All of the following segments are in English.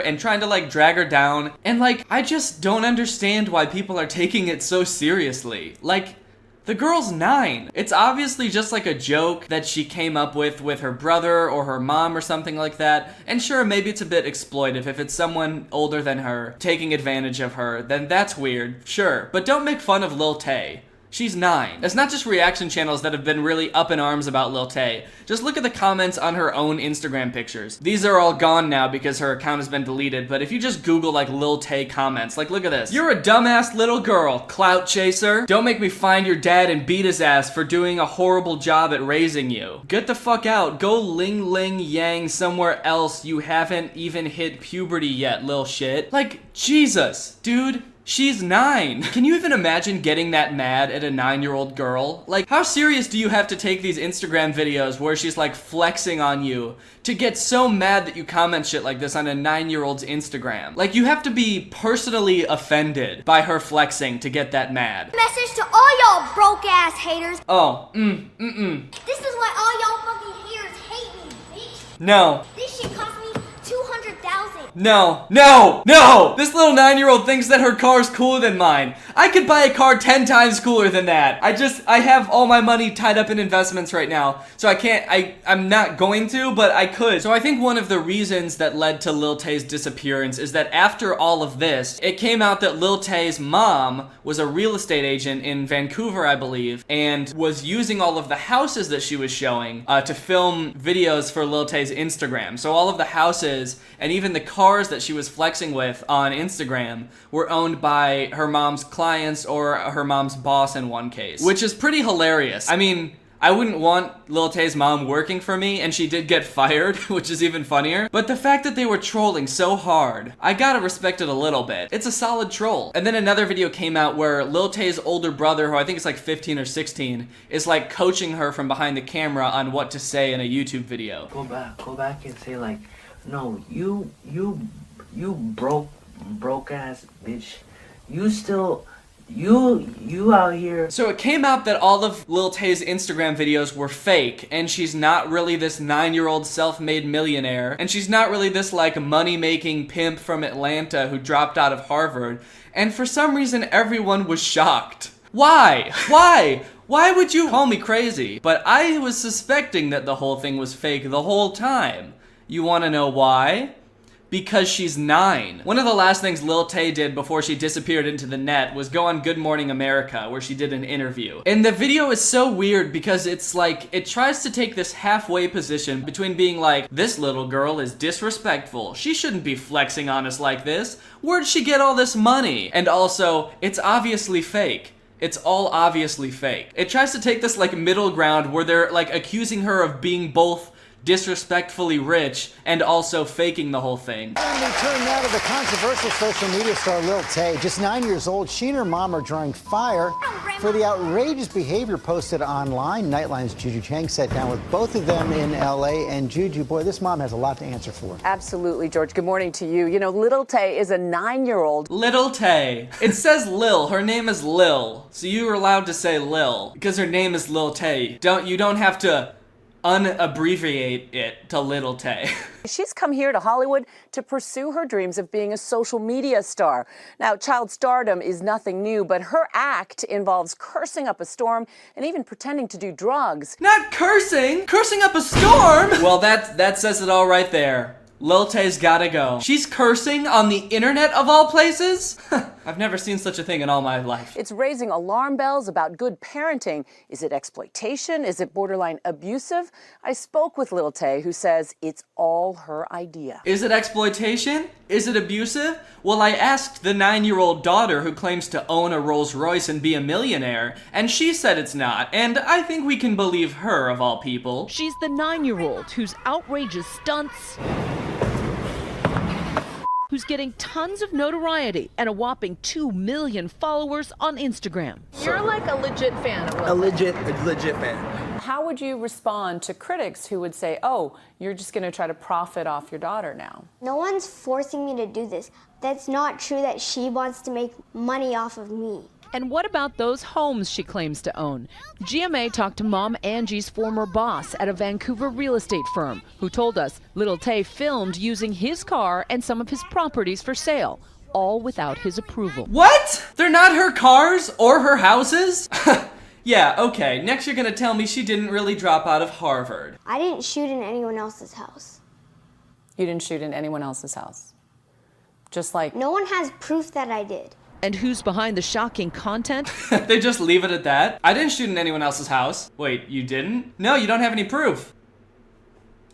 and trying to like drag her down. And like, I just don't understand why people are taking it so seriously. Like, the girl's 9. It's obviously just like a joke that she came up with her brother or her mom or something like that. And sure, maybe it's a bit exploitive. If it's someone older than her taking advantage of her, then that's weird, sure. But don't make fun of Lil Tay. She's 9. It's not just reaction channels that have been really up in arms about Lil Tay. Just look at the comments on her own Instagram pictures. These are all gone now because her account has been deleted, but if you just Google like Lil Tay comments, like look at this. You're a dumbass little girl, clout chaser. Don't make me find your dad and beat his ass for doing a horrible job at raising you. Get the fuck out. Go ling ling yang somewhere else. You haven't even hit puberty yet, lil shit. Like, Jesus, dude. She's 9. Can you even imagine getting that mad at a 9-year-old girl? Like, how serious do you have to take these Instagram videos where she's like flexing on you to get so mad that you comment shit like this on a 9-year-old's Instagram? Like, you have to be personally offended by her flexing to get that mad. Message to all y'all broke ass haters. Oh, This is why all y'all fucking haters hate me, bitch. No. This shit cost me $200,000. No, no, no! This little 9-year-old thinks that her car's cooler than mine. I could buy a car 10 times cooler than that. I have all my money tied up in investments right now, so I'm not going to, but I could. So I think one of the reasons that led to Lil Tay's disappearance is that after all of this, it came out that Lil Tay's mom was a real estate agent in Vancouver, I believe, and was using all of the houses that she was showing to film videos for Lil Tay's Instagram. So all of the houses and even the cars that she was flexing with on Instagram were owned by her mom's clients or her mom's boss in one case, which is pretty hilarious. I mean, I wouldn't want Lil Tay's mom working for me, and she did get fired, which is even funnier. But the fact that they were trolling so hard, I gotta respect it a little bit. It's a solid troll. And then another video came out where Lil Tay's older brother, who I think is like 15 or 16, is like coaching her from behind the camera on what to say in a YouTube video. Go back and say like, no, you broke ass bitch. You out here. So it came out that all of Lil Tay's Instagram videos were fake, and she's not really this 9-year-old self-made millionaire, and she's not really this like money-making pimp from Atlanta who dropped out of Harvard, and for some reason everyone was shocked. Why? Why? Why would you call me crazy? But I was suspecting that the whole thing was fake the whole time. You wanna know why? Because she's 9. One of the last things Lil Tay did before she disappeared into the net was go on Good Morning America, where she did an interview. And the video is so weird because it's like, it tries to take this halfway position between being like, this little girl is disrespectful. She shouldn't be flexing on us like this. Where'd she get all this money? And also, it's obviously fake. It's all obviously fake. It tries to take this like middle ground where they're like accusing her of being both disrespectfully rich and also faking the whole thing. And we turn now to the controversial social media star Lil Tay. Just 9 years old, she and her mom are drawing fire for the outrageous behavior posted online. Nightline's Juju Chang sat down with both of them in LA, and Juju, boy, this mom has a lot to answer for. Absolutely, George. Good morning to you. You know, Lil Tay is a 9-year-old. Lil Tay. It says Lil. Her name is Lil. So you are allowed to say Lil because her name is Lil Tay. You don't have to unabbreviate it to Lil Tay. She's come here to Hollywood to pursue her dreams of being a social media star. Now, child stardom is nothing new, but her act involves cursing up a storm and even pretending to do drugs. Not cursing! Cursing up a storm! Well, that says it all right there. Lil Tay's gotta go. She's cursing on the internet of all places? I've never seen such a thing in all my life. It's raising alarm bells about good parenting. Is it exploitation? Is it borderline abusive? I spoke with Lil Tay, who says it's all her idea. Is it exploitation? Is it abusive? Well, I asked the 9-year-old daughter who claims to own a Rolls Royce and be a millionaire, and she said it's not, and I think we can believe her of all people. She's the 9-year-old whose outrageous stunts, who's getting tons of notoriety and a whopping 2 million followers on Instagram. You're like a legit fan of Lil Tay. A legit fan. How would you respond to critics who would say, oh, you're just going to try to profit off your daughter now? No one's forcing me to do this. That's not true that she wants to make money off of me. And what about those homes she claims to own? GMA talked to Mom Angie's former boss at a Vancouver real estate firm, who told us Lil Tay filmed using his car and some of his properties for sale, all without his approval. What? They're not her cars or her houses? Yeah, okay. Next you're gonna tell me she didn't really drop out of Harvard. I didn't shoot in anyone else's house. You didn't shoot in anyone else's house. Just like... No one has proof that I did. And who's behind the shocking content? They just leave it at that? I didn't shoot in anyone else's house. Wait, you didn't? No, you don't have any proof.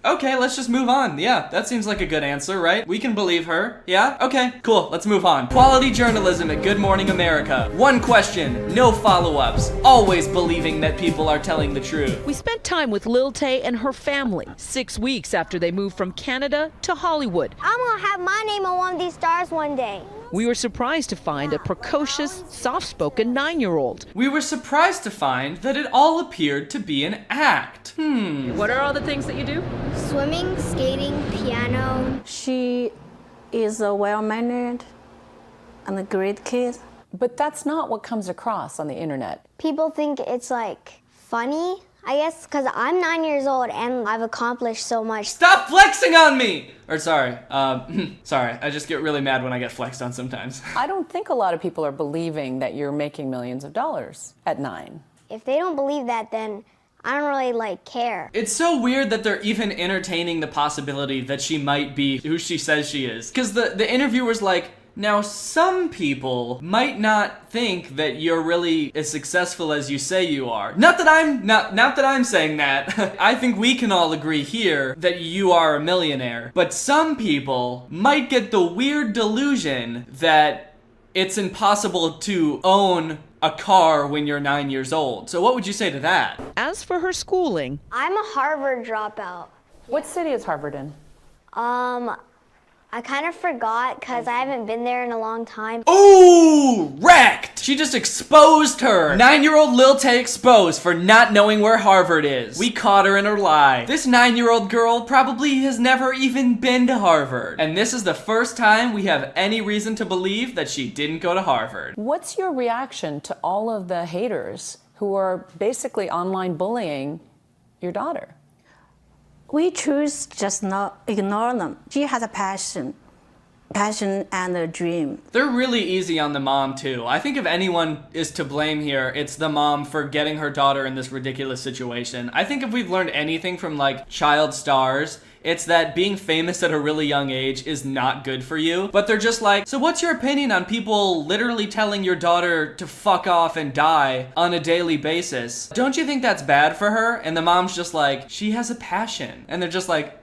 Okay, let's just move on. Yeah, that seems like a good answer, right? We can believe her. Yeah? Okay, cool. Let's move on. Quality journalism at Good Morning America. One question, no follow-ups. Always believing that people are telling the truth. We spent time with Lil Tay and her family 6 weeks after they moved from Canada to Hollywood. I'm gonna have my name on one of these stars one day. We were surprised to find a precocious, soft-spoken 9-year-old. We were surprised to find that it all appeared to be an act. What are all the things that you do? Swimming, skating, piano. She is a well-mannered and a great kid. But that's not what comes across on the internet. People think it's like funny, I guess, because I'm 9 years old and I've accomplished so much. Stop flexing on me! Or sorry, sorry, I just get really mad when I get flexed on sometimes. I don't think a lot of people are believing that you're making millions of dollars at 9. If they don't believe that, then I don't really care. It's so weird that they're even entertaining the possibility that she might be who she says she is. Because the interviewer's like, now some people might not think that you're really as successful as you say you are. Not that I'm saying that. I think we can all agree here that you are a millionaire. But some people might get the weird delusion that it's impossible to own a car when you're 9 years old. So what would you say to that? As for her schooling, I'm a Harvard dropout. What city is Harvard in? I kind of forgot because I haven't been there in a long time. Ooh, wrecked! She just exposed her. 9-year-old Lil Tay exposed for not knowing where Harvard is. We caught her in her lie. This 9-year-old girl probably has never even been to Harvard. And this is the first time we have any reason to believe that she didn't go to Harvard. What's your reaction to all of the haters who are basically online bullying your daughter? We choose just not ignore them. She has a passion and a dream. They're really easy on the mom too. I think if anyone is to blame here, it's the mom for getting her daughter in this ridiculous situation. I think if we've learned anything from like child stars, it's that being famous at a really young age is not good for you. But they're just like, so what's your opinion on people literally telling your daughter to fuck off and die on a daily basis? Don't you think that's bad for her? And the mom's just like, she has a passion. And they're just like,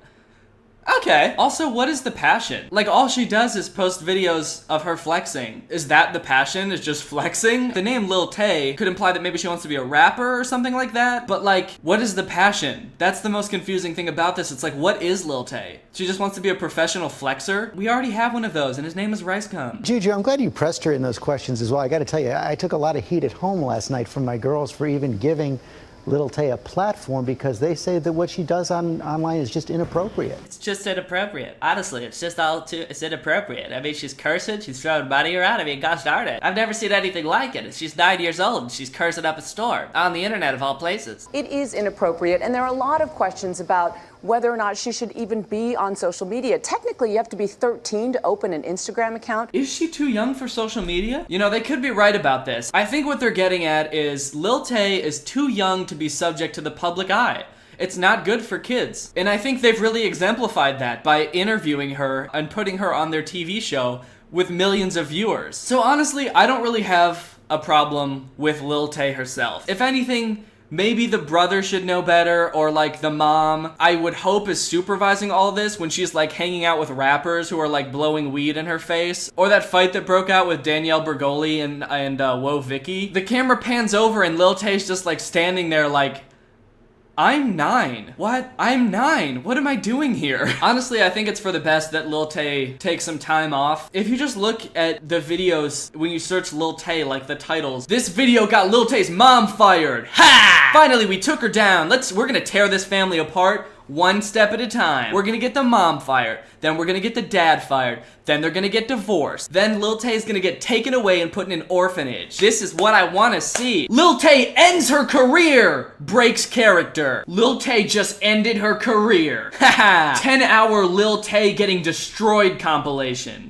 okay. Also, what is the passion? Like, all she does is post videos of her flexing. Is that the passion? Is just flexing? The name Lil Tay could imply that maybe she wants to be a rapper or something like that. But like, what is the passion? That's the most confusing thing about this. It's like, what is Lil Tay? She just wants to be a professional flexer? We already have one of those, and his name is Ricegum. Juju, I'm glad you pressed her in those questions as well. I got to tell you, I took a lot of heat at home last night from my girls for even giving Lil Tay a platform because they say that what she does online is just inappropriate. It's just inappropriate. Honestly, it's just it's inappropriate. I mean, she's cursing, she's throwing money around. I mean, gosh darn it. I've never seen anything like it. She's 9 years old and she's cursing up a storm on the internet of all places. It is inappropriate, and there are a lot of questions about whether or not she should even be on social media. Technically, you have to be 13 to open an Instagram account. Is she too young for social media? You know, they could be right about this. I think what they're getting at is Lil Tay is too young to be subject to the public eye. It's not good for kids. And I think they've really exemplified that by interviewing her and putting her on their TV show with millions of viewers. So honestly, I don't really have a problem with Lil Tay herself. If anything, maybe the brother should know better, or like the mom, I would hope, is supervising all this when she's like hanging out with rappers who are like blowing weed in her face. Or that fight that broke out with Danielle Bergoli and Woah Vicky. The camera pans over and Lil Tay's just like standing there like, I'm 9. What? I'm 9. What am I doing here? Honestly, I think it's for the best that Lil Tay takes some time off. If you just look at the videos, when you search Lil Tay, like the titles, this video got Lil Tay's mom fired. Ha! Finally, we took her down. We're gonna tear this family apart. one step at a time. We're gonna get the mom fired, then we're gonna get the dad fired, then they're gonna get divorced, then Lil Tay is gonna get taken away and put in an orphanage. This is what I wanna see. Lil Tay ends her career, breaks character. Lil Tay just ended her career. Haha. 10-hour Lil Tay getting destroyed compilation.